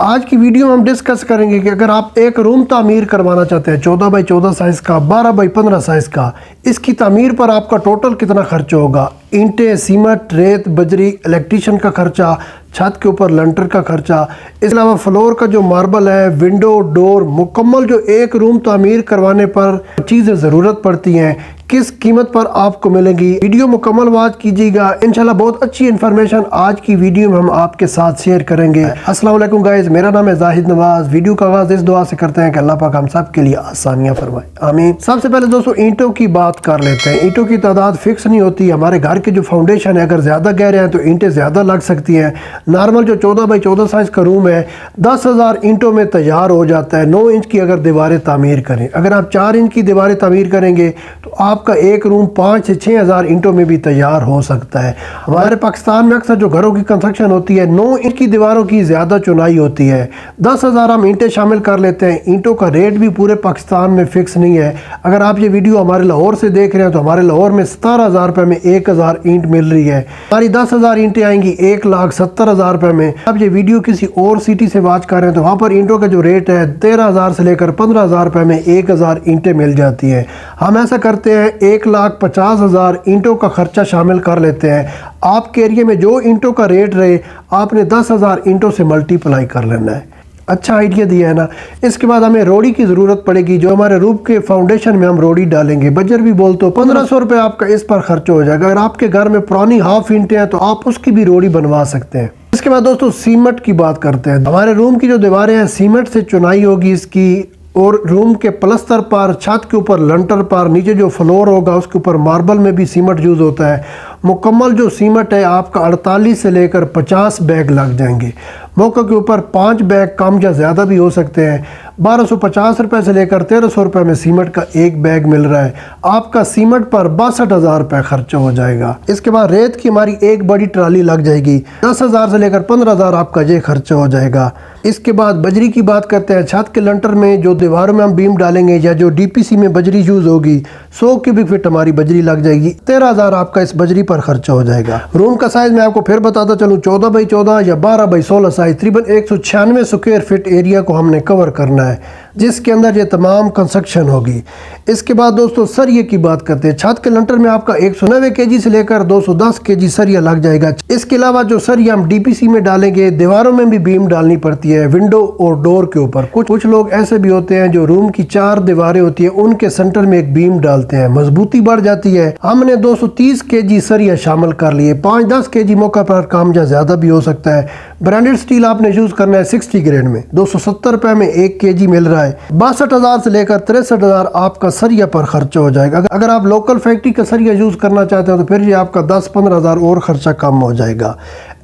आज की वीडियो में हम डिस्कस करेंगे कि अगर आप एक रूम तामीर करवाना चाहते हैं 14 बाई 14 साइज़ का, 12 बाई 15 साइज़ का, इसकी तामीर पर आपका टोटल कितना खर्च होगा। ईंटें, सीमेंट, रेत, बजरी, इलेक्ट्रीशियन का खर्चा, छत के ऊपर लंटर का खर्चा, इसके अलावा फ्लोर का जो मार्बल है, विंडो, डोर, मुकम्मल जो एक रूम तामीर करवाने पर चीज़ें ज़रूरत पड़ती हैं, किस कीमत पर आपको मिलेगी। वीडियो मुकम्मल वाच कीजिएगा, इंशाल्लाह बहुत अच्छी इन्फॉर्मेशन आज की वीडियो में हम आपके साथ शेयर करेंगे। अस्सलाम वालेकुम गाइस, मेरा नाम है जाहिद नवाज। वीडियो का आगाज़ इस दुआ से करते हैं कि अल्लाह पाक हम सब के लिए आसानियाँ फरमाए, आमीन। सबसे पहले दोस्तों ईंटों की बात कर लेते हैं। ईंटों की तादाद फिक्स नहीं होती। हमारे घर के जो फाउंडेशन है अगर ज़्यादा गहरे हैं तो ईंटें ज़्यादा लग सकती हैं। नॉर्मल जो 14 बाई 14 साइज़ का रूम है 10,000 ईंटों में तैयार हो जाता है। 9 इंच की अगर दीवारें तामीर करें, अगर आप 4 इंच की दीवारें तामीर करेंगे तो आपका एक रूम 5 से 6,000 ईंटों में भी तैयार हो सकता है। हमारे पाकिस्तान में अक्सर जो घरों की कंस्ट्रक्शन होती है 9 इंच की दीवारों की ज़्यादा चुनाई होती है। 10,000 हम ईंटें शामिल कर लेते हैं। ईंटों का रेट भी पूरे पाकिस्तान में फ़िक्स नहीं है। अगर आप ये वीडियो हमारे लाहौर से देख रहे हैं तो हमारे लाहौर में 17,000 रुपये में 1,000 ईंट मिल रही है। हमारी 10,000 ईंटें आएंगी 1,70,000 रुपये में। अब ये वीडियो किसी और सिटी से वॉच कर रहे हैं तो वहाँ पर ईंटों का जो रेट है 13,000 से लेकर 15,000 रुपये में 1,000 ईंटें मिल जाती हैं। हम ऐसा करते हैं 1,50,000 ईंटों का खर्चा शामिल कर लेते हैं। आपके एरिया में जो ईंटों का रेट रहे आपने 10,000 ईंटों से मल्टीप्लाई कर लेना है। अच्छा आइडिया दिया है ना। इसके बाद हमें रोड़ी की ज़रूरत पड़ेगी। जो हमारे रूफ के फाउंडेशन में हम रोड़ी डालेंगे, बजर भी बोलते हो, 1,500 रुपये आपका इस पर खर्च हो जाएगा। अगर आपके घर में पुरानी हाफ ईंटें हैं तो आप उसकी भी रोड़ी बनवा सकते हैं। इसके बाद दोस्तों सीमेंट की बात करते हैं। हमारे रूम की जो दीवारें हैं सीमेंट से चुनाई होगी इसकी, और रूम के प्लस्तर पर, छत के ऊपर लंटर पर, नीचे जो फ्लोर होगा उसके ऊपर मार्बल में भी सीमेंट यूज़ होता है। मुकम्मल जो सीमेंट है आपका 48 से लेकर 50 बैग लग जाएंगे। मौके के ऊपर 5 बैग कम या ज़्यादा भी हो सकते हैं। 1,250 रुपये से लेकर 1,300 रुपये में सीमेंट का एक बैग मिल रहा है। आपका सीमेंट पर 62,000 रुपये खर्चा हो जाएगा। इसके बाद रेत की हमारी एक बड़ी ट्राली लग जाएगी। 10,000 से लेकर 15,000 आपका ये खर्चा हो जाएगा। इसके बाद बजरी की बात करते हैं। छत के लंटर में जो दीवारों में हम बीम डालेंगे या जो DPC में बजरी यूज़ होगी 100 क्यूबिक फीट हमारी बजरी लग जाएगी। 13,000 आपका इस बजरी पर खर्चा हो जाएगा। रूम का साइज़ मैं आपको फिर बताता चलूँ, 14 बाई 14 या 12 बाई 16 साइज़, तकरीबन 196 स्क्वायर फीट एरिया को हमने कवर करना है, जिसके अंदर ये तमाम कंस्ट्रक्शन होगी। इसके बाद दोस्तों सरिये की बात करते हैं। छत के लंटर में आपका 190 kg से लेकर 210 kg सरिया लग जाएगा। इसके अलावा जो सरिया हम DPC में डालेंगे, दीवारों में भी बीम डालनी पड़ती है, विंडो और डोर के ऊपर। कुछ लोग ऐसे भी होते हैं जो रूम की 4 दीवारें होती है उनके सेंटर में एक बीम डालते हैं, मजबूती बढ़ जाती है। हमने 230 kg सरिया शामिल कर लिए। 5-10 kg मौका पर कम या ज़्यादा भी हो सकता है। ब्रांडेड स्टील आपने यूज़ करना है 60 ग्रेड में। 270 रुपये में 1 kg मिल रहा है। 62,000 से लेकर 63,000 आपका सरिया पर खर्चा हो जाएगा। अगर आप लोकल फैक्ट्री का सरिया यूज़ करना चाहते हो तो फिर ये आपका 10-15,000 और खर्चा कम हो जाएगा।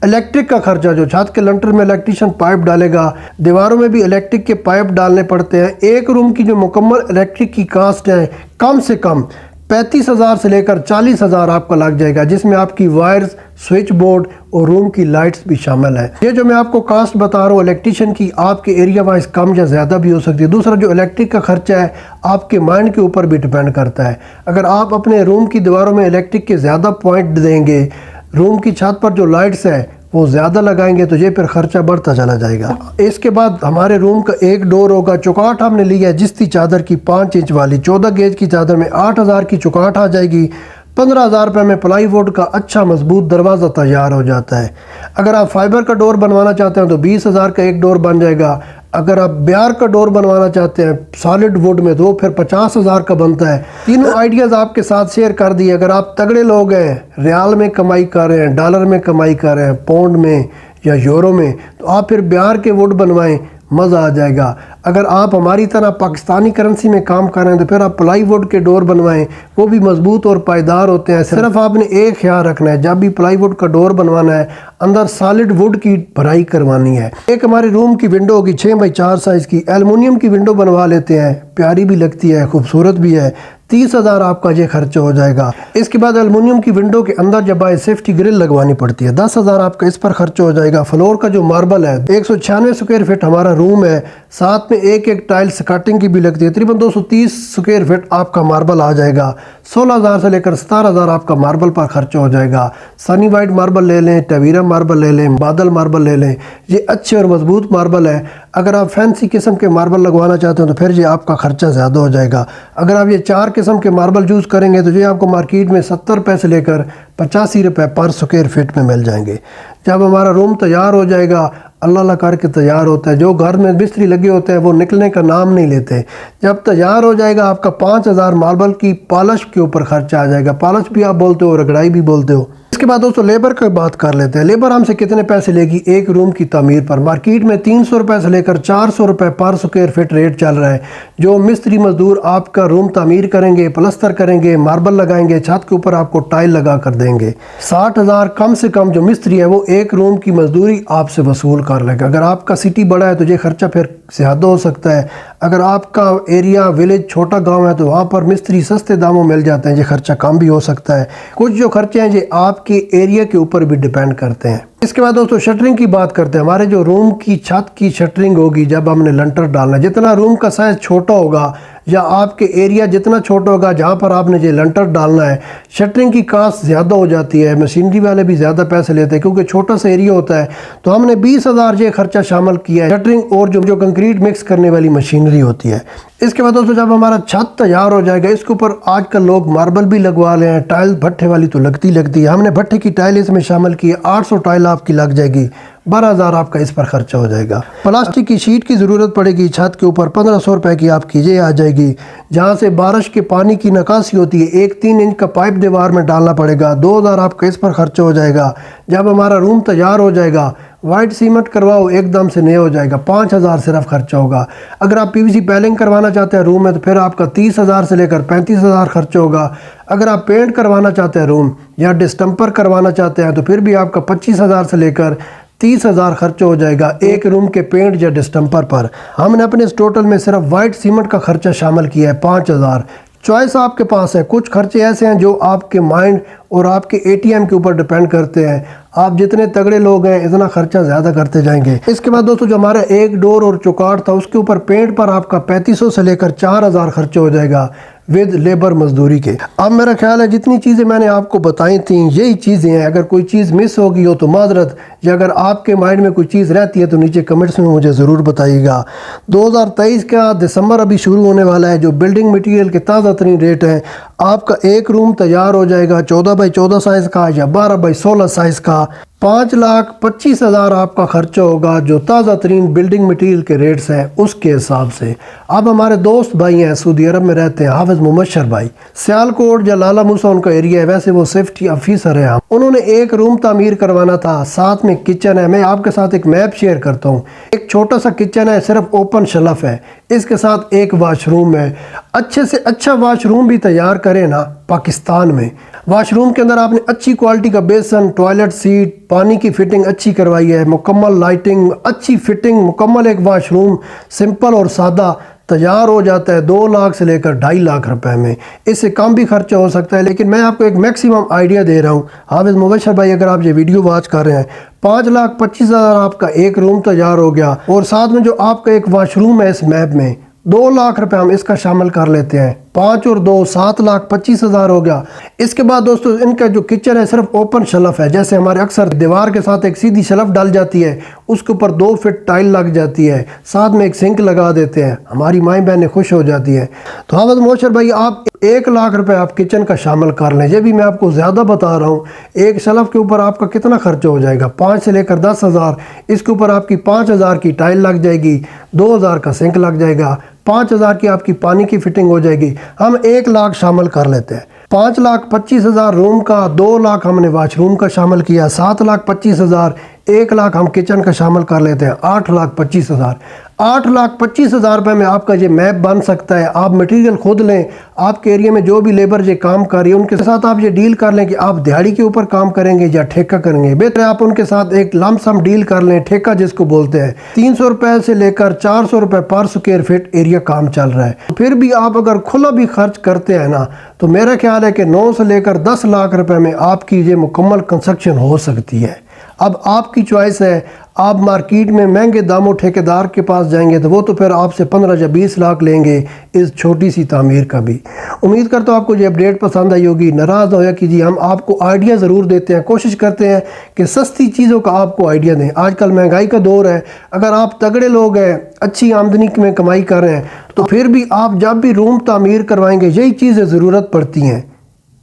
इलेक्ट्रिक का खर्चा, जो छत के लंटर में इलेक्ट्रीशियन पाइप डालेगा, दीवारों में भी इलेक्ट्रिक के पाइप डालने पड़ते हैं। एक रूम की जो मुकम्मल इलेक्ट्रिक की कास्ट है कम से कम 35,000 से लेकर 40,000 आपका लग जाएगा, जिसमें आपकी वायर्स, स्विच बोर्ड और रूम की लाइट्स भी शामिल है। ये जो मैं आपको कास्ट बता रहा हूँ इलेक्ट्रीशियन की, आपके एरिया वाइज कम या ज़्यादा भी हो सकती है। दूसरा जो इलेक्ट्रिक का खर्चा है आपके माइंड के ऊपर भी डिपेंड करता है। अगर आप अपने रूम की दीवारों में इलेक्ट्रिक के ज़्यादा पॉइंट देंगे, रूम की छत पर जो लाइट्स है वो ज़्यादा लगाएंगे तो ये फिर खर्चा बढ़ता चला जाएगा। इसके बाद हमारे रूम का एक डोर होगा। चौकाट हमने लिया है जिस्ती चादर की 5 इंच वाली। 14 गेज की चादर में 8,000 की चौकाट आ जाएगी। 15,000 रुपये में प्लाईवुड का अच्छा मजबूत दरवाज़ा तैयार हो जाता है। अगर आप फाइबर का डोर बनवाना चाहते हैं तो 20,000 का एक डोर बन जाएगा। अगर आप ब्यार का डोर बनवाना चाहते हैं सॉलिड वुड में तो फिर 50,000 का बनता है। तीनों आइडियाज़ आपके साथ शेयर कर दिए। अगर आप तगड़े लोग हैं, रियाल में कमाई कर रहे हैं, डॉलर में कमाई कर रहे हैं, पाउंड में या यूरो में, तो आप फिर ब्यार के वुड बनवाएं, मज़ा आ जाएगा। अगर आप हमारी तरह पाकिस्तानी करेंसी में काम कर रहे हैं तो फिर आप प्लाईवुड के डोर बनवाएं, वो भी मजबूत और पायदार होते हैं। सिर्फ आपने एक ख्याल रखना है, जब भी प्लाईवुड का डोर बनवाना है अंदर सॉलिड वुड की भराई करवानी है। एक हमारे रूम की विंडो होगी 6 बाई 4 साइज़ की, एल्युमिनियम की विंडो बनवा लेते हैं, प्यारी भी लगती है, खूबसूरत भी है। 30,000 आपका ये खर्चा हो जाएगा। इसके बाद एल्युमिनियम की विंडो के अंदर जब आए सेफ्टी ग्रिल लगवानी पड़ती है, 10,000 आपका इस पर खर्चा हो जाएगा। फ्लोर का जो मार्बल है 196 स्क्वायर फीट हमारा रूम है, साथ में एक टाइल्स कटिंग की भी लगती है, तकरीबन 230 स्क्वायर फीट आपका मार्बल आ जाएगा। 16,000 से लेकर 17,000 आपका मार्बल पर खर्चा हो जाएगा। सनी वाइट मार्बल ले लें, टवीरा मार्बल ले लें, बादल मार्बल ले लें, ये अच्छे और मजबूत मार्बल है। अगर आप फैंसी किस्म के मार्बल लगवाना चाहते हो तो फिर ये आपका खर्चा ज़्यादा हो जाएगा। अगर आप ये 4 किस्म के मार्बल यूज़ करेंगे तो ये आपको मार्केट में 70 रुपये से लेकर 85 रुपये पर स्क्वायर फीट में मिल जाएंगे। जब हमारा रूम तैयार हो जाएगा, अल्लाह करके तैयार होता है, जो घर में मिस्त्री लगे होते हैं वो निकलने का नाम नहीं लेते। जब तैयार हो जाएगा आपका 5,000 मार्बल की पॉलिश के ऊपर खर्चा आ जाएगा। पॉलिश भी आप बोलते हो, रगड़ाई भी बोलते हो। इसके बाद दोस्तों लेबर की बात कर लेते हैं। लेबर हमसे कितने पैसे लेगी एक रूम की तामीर पर? मार्केट में 300 रुपये से लेकर 400 रुपये पर स्क्वायर फीट रेट चल रहा है। जो मिस्त्री मजदूर आपका रूम तामीर करेंगे, प्लस्तर करेंगे, मार्बल लगाएंगे, छत के ऊपर आपको टाइल लगा कर देंगे। 60,000 कम से कम जो मिस्त्री है वो एक रूम की मजदूरी आपसे वसूल कर लेगा। अगर आपका सिटी बड़ा है तो ये खर्चा फिर ज़्यादा हो सकता है। अगर आपका एरिया विलेज छोटा गांव है तो वहाँ पर मिस्त्री सस्ते दामों मिल जाते हैं, ये खर्चा कम भी हो सकता है। कुछ जो खर्चे हैं ये आपके एरिया के ऊपर भी डिपेंड करते हैं। इसके बाद दोस्तों शटरिंग की बात करते हैं। हमारे जो रूम की छत की शटरिंग होगी जब हमने लंटर डालना है, जितना रूम का साइज़ छोटा होगा या आपके एरिया जितना छोटा होगा जहाँ पर आपने ये लंटर डालना है, शटरिंग की कास्ट ज़्यादा हो जाती है। मशीनरी वाले भी ज़्यादा पैसे लेते हैं क्योंकि छोटा सा एरिया होता है। तो हमने 20,000 ये खर्चा शामिल किया है, शटरिंग और जो कंक्रीट मिक्स करने वाली मशीनरी होती है। इसके बाद दोस्तों जब हमारा छत तैयार हो जाएगा, इसके ऊपर आजकल लोग मार्बल भी लगवा रहे हैं। टाइल भट्ठे वाली तो लगती है, हमने भट्ठे की टाइल इसमें शामिल की है। 800 टाइल आपकी लग जाएगी, 12,000 आपका इस पर खर्चा हो जाएगा। प्लास्टिक की शीट की ज़रूरत पड़ेगी छत के ऊपर, 1500 रुपये की आपकी ये आ जाएगी। जहाँ से बारिश के पानी की निकासी होती है, एक 3 इंच का पाइप दीवार में डालना पड़ेगा, 2,000 आपका इस पर खर्चा हो जाएगा। जब हमारा रूम तैयार हो जाएगा, वाइट सीमेंट करवाओ एकदम से नया हो जाएगा, 5,000 सिर्फ खर्चा होगा। अगर आप पीवीसी पैलिंग करवाना चाहते हैं रूम में तो फिर आपका 30,000 से लेकर 35,000 खर्चा होगा। अगर आप पेंट करवाना चाहते हैं रूम या डिस्टम्पर करवाना चाहते हैं तो फिर भी आपका 25,000 से लेकर 30,000 खर्चा हो जाएगा एक रूम के पेंट या डिस्टम्पर पर। हमने अपने इस टोटल में सिर्फ वाइट सीमेंट का खर्चा शामिल किया है 5,000। चॉइस आपके पास है। कुछ खर्चे ऐसे हैं जो आपके माइंड और आपके एटीएम के ऊपर डिपेंड करते हैं। आप जितने तगड़े लोग हैं इतना खर्चा ज़्यादा करते जाएंगे। इसके बाद दोस्तों जो हमारा एक डोर और चौकाट था उसके ऊपर पेंट पर आपका 3500 से लेकर 4,000 खर्चा हो जाएगा विद लेबर मजदूरी के। अब मेरा ख्याल है जितनी चीज़ें मैंने आपको बताई थी यही चीज़ें हैं। अगर कोई चीज़ मिस हो गई हो तो माजरत, या अगर आपके माइंड में कोई चीज़ रहती है तो नीचे कमेंट्स में मुझे ज़रूर बताइएगा। 2023 का दिसंबर अभी शुरू होने वाला है। जो बिल्डिंग मटीरियल के ताज़ा तरीन रेट हैं, आपका एक रूम तैयार हो जाएगा 14 बाई 14 साइज़ का या 12 बाई 16 साइज़ का। 5,25,000 आपका खर्चा होगा जो ताज़ा तरीन बिल्डिंग मटीरियल के रेट्स हैं उसके हिसाब से। अब हमारे दोस्त भाई हैं सऊदी अरब में रहते हैं, हाफिज मुबशर भाई, सियालकोट या लाला मूसा उनका एरिया है, वैसे वो सेफ्टी ऑफिसर है। उन्होंने एक रूम तामीर करवाना था, साथ में किचन है। मैं आपके साथ एक मैप शेयर करता हूँ। एक छोटा सा किचन है, सिर्फ ओपन शेल्फ है, इसके साथ एक वाशरूम है। अच्छे से अच्छा वाशरूम भी तैयार करें ना पाकिस्तान में। वाशरूम के अंदर आपने अच्छी क्वालिटी का बेसन, टॉयलेट सीट, पानी की फिटिंग अच्छी करवाई है, मुकम्मल लाइटिंग, अच्छी फिटिंग, मुकम्मल एक वाशरूम सिंपल और सादा तैयार हो जाता है 2 लाख से लेकर 2.5 लाख रुपए में। इससे कम भी खर्चा हो सकता है, लेकिन मैं आपको एक मैक्सिमम आइडिया दे रहा हूँ। हाफिज मुबशर भाई अगर आप ये वीडियो वॉच कर रहे हैं, 5,25,000 आपका एक रूम तैयार हो गया और साथ में जो आपका एक वाशरूम है इस मैप में 2 लाख रुपए हम इसका शामिल कर लेते हैं। 5 और 2 7,25,000 हो गया। इसके बाद दोस्तों इनका जो किचन है सिर्फ ओपन शेल्फ है। जैसे हमारे अक्सर दीवार के साथ एक सीधी शेल्फ डाल जाती है, उसके ऊपर 2 फीट टाइल लग जाती है, साथ में एक सिंक लगा देते हैं, हमारी माएँ बहनें खुश हो जाती हैं। तो हाफिज मुबशर भाई आप 1 लाख रुपए आप किचन का शामिल कर लें। ये भी मैं आपको ज़्यादा बता रहा हूँ। एक शेल्फ के ऊपर आपका कितना खर्चा हो जाएगा? 5 से लेकर 10,000। इसके ऊपर आपकी 5,000 की टाइल लग जाएगी, 2,000 का सिंक लग जाएगा, 5,000 की आपकी पानी की फिटिंग हो जाएगी। हम 1 लाख शामिल कर लेते हैं। 5,25,000 रूम का, 2 लाख हमने वाशरूम का शामिल किया, 7,25,000, 1 लाख हम किचन का शामिल कर लेते हैं, 8,25,000। 8,25,000 रुपये में आपका ये मैप बन सकता है। आप मटेरियल खुद लें, आपके एरिया में जो भी लेबर ये काम कर रही है उनके साथ आप ये डील कर लें कि आप दिहाड़ी के ऊपर काम करेंगे या ठेका करेंगे। बेहतर है आप उनके साथ एक लमसम डील कर लें, ठेका जिसको बोलते हैं। 300 रुपये से लेकर 400 रुपये पर स्क्वायर फीट एरिया काम चल रहा है। फिर भी आप अगर खुला भी खर्च करते हैं ना तो मेरा ख्याल है कि 9 से लेकर 10 लाख रुपये में आपकी ये मुकम्मल कंस्ट्रक्शन हो सकती है। अब आपकी चॉइस है, आप मार्केट में महंगे दामों ठेकेदार के पास जाएंगे तो वो तो फिर आपसे 15 या 20 लाख लेंगे इस छोटी सी तामीर का भी। उम्मीद करता हूँ आपको ये अपडेट पसंद आई होगी। नाराज़ होया कि जी हम आपको आइडिया ज़रूर देते हैं, कोशिश करते हैं कि सस्ती चीज़ों का आपको आइडिया दें। आजकल महंगाई का दौर है, अगर आप तगड़े लोग हैं, अच्छी आमदनी में कमाई कर रहे हैं, तो फिर भी आप जब भी रूम तामीर करवाएंगे यही चीज़ें ज़रूरत पड़ती हैं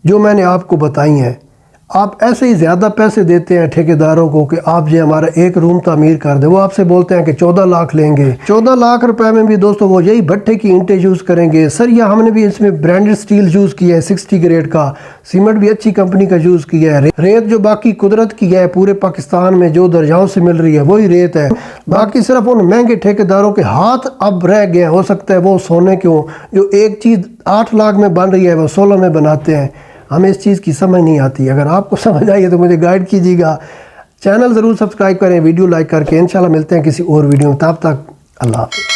जो मैंने आपको बताई हैं। आप ऐसे ही ज़्यादा पैसे देते हैं ठेकेदारों को कि आप जो हमारा एक रूम तामीर कर दे, वो आपसे बोलते हैं कि 14 लाख लेंगे। 14 लाख रुपए में भी दोस्तों वो यही भट्टे की ईंटें यूज़ करेंगे। सर या हमने भी इसमें ब्रांडेड स्टील यूज़ किया है 60 ग्रेड का, सीमेंट भी अच्छी कंपनी का यूज़ किया है, रेत जो बाकी कुदरत की है पूरे पाकिस्तान में जो दर्जाओं से मिल रही है वही रेत है। बाकी सिर्फ उन महंगे ठेकेदारों के हाथ अब रह गए, हो सकता है वो सोने क्यों जो एक चीज़ 8 लाख में बन रही है वो 16 में बनाते हैं। हमें इस चीज़ की समझ नहीं आती। अगर आपको समझ आई है तो मुझे गाइड कीजिएगा। चैनल ज़रूर सब्सक्राइब करें, वीडियो लाइक करके। इंशाल्लाह मिलते हैं किसी और वीडियो में, तब तक अल्लाह हाफ़िज़।